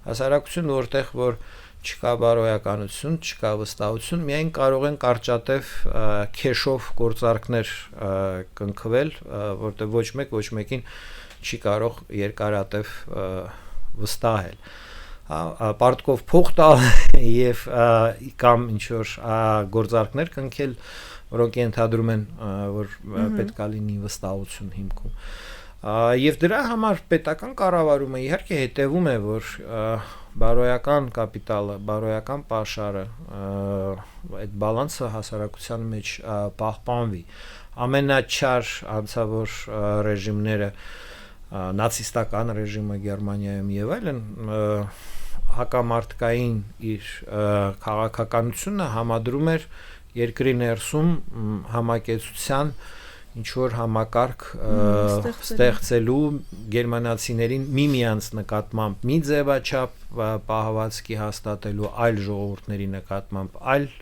Հասարակություն, որտեղ որ չկա բարոյականություն, չկա վստահություն, միայն կարող են կարճատև քեշով գործարքներ կնքվել, որտեղ ոչ մեկին չի կարող երկարատև վստահել։ Պարտքով փող տալ եւ կամ ինչ որ գործարքներ կնքել, որոնք ենթադրում են, որ պետք է լինի վստահություն հիմքում։ Եվ դրա համար պետական կառավարումը իհարկե հետևում է, որ բարոյական կապիտալը, բարոյական պաշարը, այդ բալանսը հասարակության մեջ պահպանվի։ Ամենաչար անցավոր ռեժիմները, նացիստական ռեժիմը Գերմանիայում եւ այլն, հակամարտկային իր քաղաքականությունը համադրում էր երկրի ներսում համակեցության ինչ որ համակարգ ստեղծելու գերմանացիներին միմյանց նկատմամբ մի ձևաչափ պահվածքի հաստատելու, այլ ժողովուրդների նկատմամբ այլ